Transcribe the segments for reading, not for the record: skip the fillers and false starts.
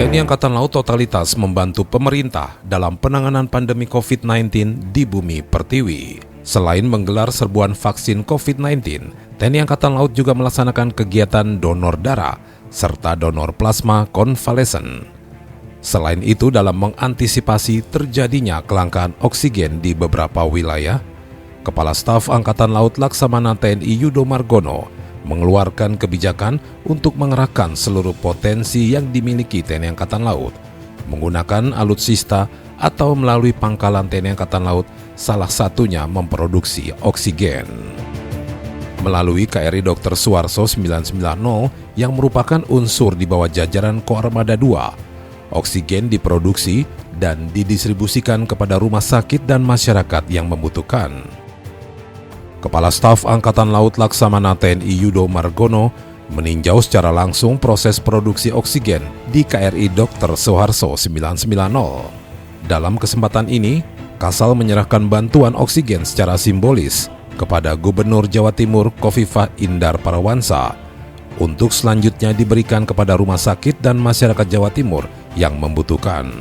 TNI Angkatan Laut totalitas membantu pemerintah dalam penanganan pandemi COVID-19 di bumi pertiwi. Selain menggelar serbuan vaksin COVID-19, TNI Angkatan Laut juga melaksanakan kegiatan donor darah serta donor plasma konvalesen. Selain itu, dalam mengantisipasi terjadinya kelangkaan oksigen di beberapa wilayah, Kepala Staf Angkatan Laut Laksamana TNI Yudo Margono mengeluarkan kebijakan untuk mengerahkan seluruh potensi yang dimiliki TNI Angkatan Laut, menggunakan alutsista atau melalui pangkalan TNI Angkatan Laut, salah satunya memproduksi oksigen. Melalui KRI Dr. Suharto 990 yang merupakan unsur di bawah jajaran Koarmada II, oksigen diproduksi dan didistribusikan kepada rumah sakit dan masyarakat yang membutuhkan. Kepala Staf Angkatan Laut Laksamana TNI Yudo Margono meninjau secara langsung proses produksi oksigen di KRI Dr. Suharto 990. Dalam kesempatan ini, Kasal menyerahkan bantuan oksigen secara simbolis kepada Gubernur Jawa Timur Khofifah Indar Parawansa untuk selanjutnya diberikan kepada rumah sakit dan masyarakat Jawa Timur yang membutuhkan.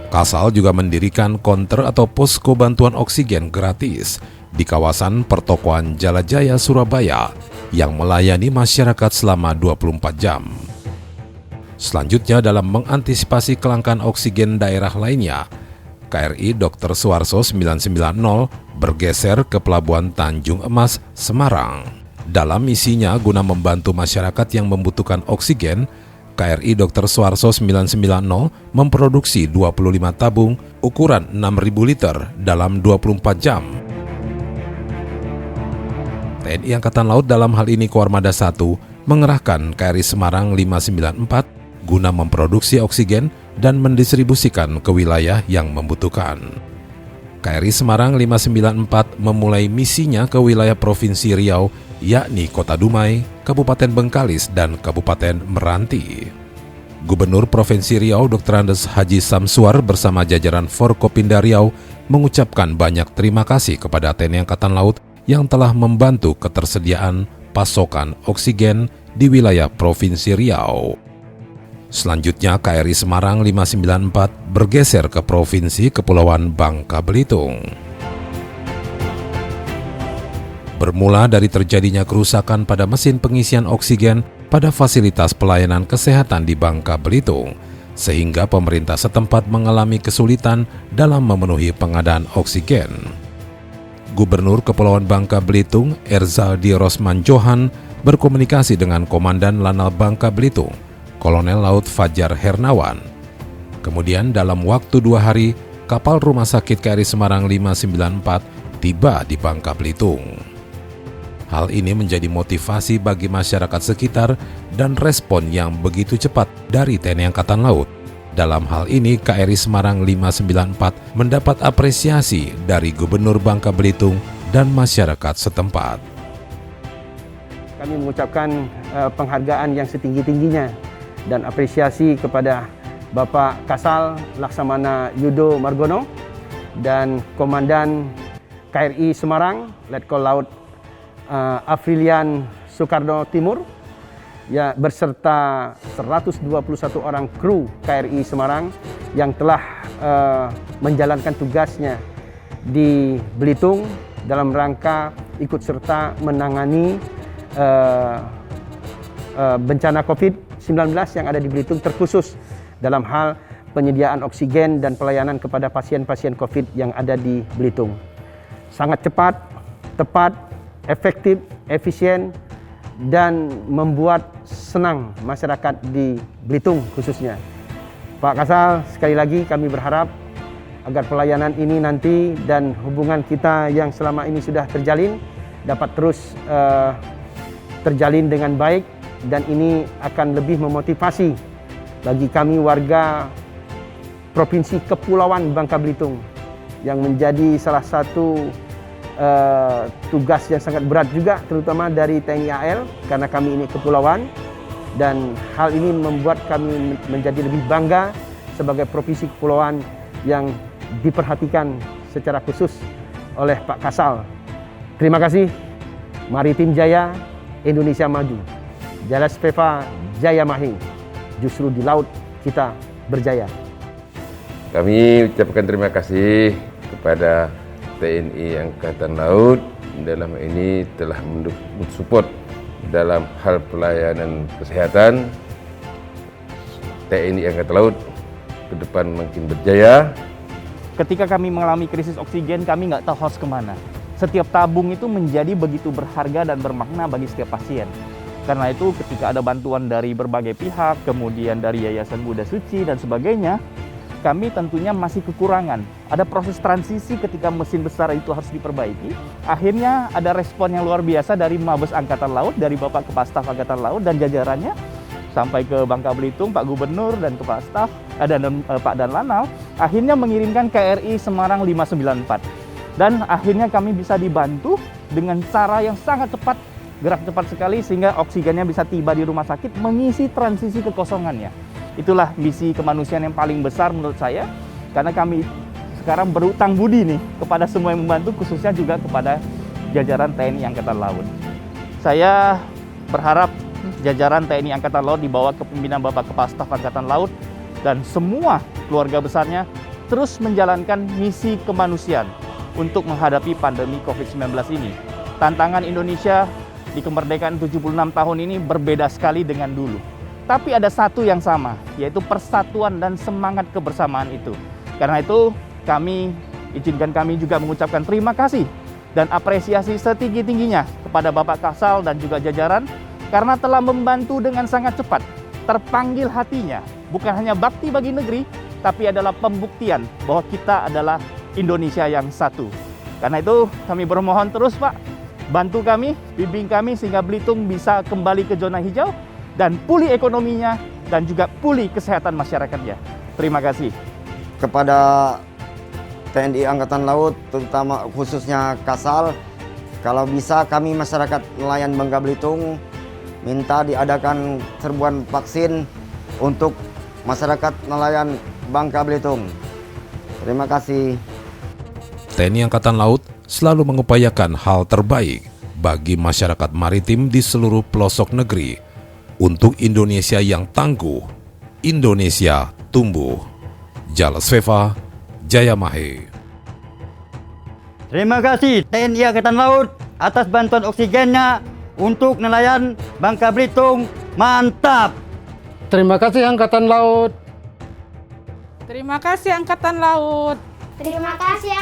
Kasal juga mendirikan konter atau posko bantuan oksigen gratis di kawasan pertokoan Jalajaya, Surabaya yang melayani masyarakat selama 24 jam. Selanjutnya, dalam mengantisipasi kelangkaan oksigen daerah lainnya, KRI Dr. Suharto 990 bergeser ke Pelabuhan Tanjung Emas, Semarang. Dalam misinya guna membantu masyarakat yang membutuhkan oksigen, KRI Dr. Suharto 990 memproduksi 25 tabung ukuran 6.000 liter dalam 24 jam. TNI Angkatan Laut dalam hal ini Koarmada I mengerahkan KRI Semarang 594 guna memproduksi oksigen dan mendistribusikan ke wilayah yang membutuhkan. KRI Semarang 594 memulai misinya ke wilayah Provinsi Riau, yakni Kota Dumai, Kabupaten Bengkalis, dan Kabupaten Meranti. Gubernur Provinsi Riau Dr. Andes Haji Samsuar bersama jajaran Forkopimda Riau mengucapkan banyak terima kasih kepada TNI Angkatan Laut yang telah membantu ketersediaan pasokan oksigen di wilayah Provinsi Riau. Selanjutnya, KRI Semarang 594 bergeser ke Provinsi Kepulauan Bangka Belitung. Bermula dari terjadinya kerusakan pada mesin pengisian oksigen pada fasilitas pelayanan kesehatan di Bangka Belitung, sehingga pemerintah setempat mengalami kesulitan dalam memenuhi pengadaan oksigen. Gubernur Kepulauan Bangka Belitung, Erzaldi Rosman Johan, berkomunikasi dengan Komandan Lanal Bangka Belitung, Kolonel Laut Fajar Hernawan. Kemudian dalam waktu 2 hari, kapal rumah sakit KRI Semarang 594 tiba di Bangka Belitung. Hal ini menjadi motivasi bagi masyarakat sekitar dan respon yang begitu cepat dari TNI Angkatan Laut. Dalam hal ini, KRI Semarang 594 mendapat apresiasi dari Gubernur Bangka Belitung dan masyarakat setempat. Kami mengucapkan penghargaan yang setinggi-tingginya dan apresiasi kepada Bapak Kasal Laksamana Yudo Margono dan Komandan KRI Semarang, Letkol Laut Afrilian Soekarno Timur, ya, beserta 121 orang kru KRI Semarang yang telah menjalankan tugasnya di Belitung dalam rangka ikut serta menangani bencana COVID-19 yang ada di Belitung, terkhusus dalam hal penyediaan oksigen dan pelayanan kepada pasien-pasien COVID yang ada di Belitung. Sangat cepat, tepat, efektif, efisien, dan membuat senang masyarakat di Belitung khususnya. Pak Kasal, sekali lagi kami berharap agar pelayanan ini nanti dan hubungan kita yang selama ini sudah terjalin dapat terus terjalin dengan baik, dan ini akan lebih memotivasi bagi kami warga Provinsi Kepulauan Bangka Belitung yang menjadi salah satu tugas yang sangat berat juga, terutama dari TNI AL, karena kami ini kepulauan, dan hal ini membuat kami menjadi lebih bangga sebagai provinsi kepulauan yang diperhatikan secara khusus oleh Pak Kasal. Terima kasih. Maritim Jaya, Indonesia Maju. Jalas Peva Jaya Mahi. Justru di laut kita berjaya. Kami ucapkan terima kasih kepada TNI Angkatan Laut dalam ini telah mensupport dalam hal pelayanan kesehatan. TNI Angkatan Laut ke depan makin berjaya. Ketika kami mengalami krisis oksigen, kami nggak tahu harus kemana. Setiap tabung itu menjadi begitu berharga dan bermakna bagi setiap pasien. Karena itu ketika ada bantuan dari berbagai pihak, kemudian dari Yayasan Buddha Suci dan sebagainya, kami tentunya masih kekurangan. Ada proses transisi ketika mesin besar itu harus diperbaiki. Akhirnya ada respon yang luar biasa dari Mabes Angkatan Laut, dari Bapak Kepala Staf Angkatan Laut dan jajarannya, sampai ke Bangka Belitung, Pak Gubernur dan Kepala Staf, dan Pak Dan Lanal, akhirnya mengirimkan KRI Semarang 594. Dan akhirnya kami bisa dibantu dengan cara yang sangat cepat, gerak cepat sekali, sehingga oksigennya bisa tiba di rumah sakit, mengisi transisi kekosongannya. Itulah misi kemanusiaan yang paling besar menurut saya, karena kami sekarang berutang budi nih kepada semua yang membantu, khususnya juga kepada jajaran TNI Angkatan Laut. Saya berharap jajaran TNI Angkatan Laut di bawah kepemimpinan Bapak Kepala Staf Angkatan Laut dan semua keluarga besarnya terus menjalankan misi kemanusiaan untuk menghadapi pandemi COVID-19 ini. Tantangan Indonesia di kemerdekaan 76 tahun ini berbeda sekali dengan dulu. Tapi ada satu yang sama, yaitu persatuan dan semangat kebersamaan itu. Karena itu, izinkan kami juga mengucapkan terima kasih dan apresiasi setinggi-tingginya kepada Bapak Kasal dan juga jajaran karena telah membantu dengan sangat cepat. Terpanggil hatinya, bukan hanya bakti bagi negeri, tapi adalah pembuktian bahwa kita adalah Indonesia yang satu. Karena itu kami bermohon terus Pak, bantu kami, bimbing kami sehingga Belitung bisa kembali ke zona hijau dan pulih ekonominya dan juga pulih kesehatan masyarakatnya. Terima kasih. Kepada TNI Angkatan Laut, terutama khususnya Kasal, kalau bisa kami masyarakat nelayan Bangka Belitung minta diadakan serbuan vaksin untuk masyarakat nelayan Bangka Belitung. Terima kasih. TNI Angkatan Laut selalu mengupayakan hal terbaik bagi masyarakat maritim di seluruh pelosok negeri untuk Indonesia yang tangguh, Indonesia tumbuh. Jalas Peva Jaya Mahe. Terima kasih TNI Angkatan Laut atas bantuan oksigennya untuk nelayan Bangka Belitung. Mantap! Terima kasih Angkatan Laut. Terima kasih Angkatan Laut. Terima kasih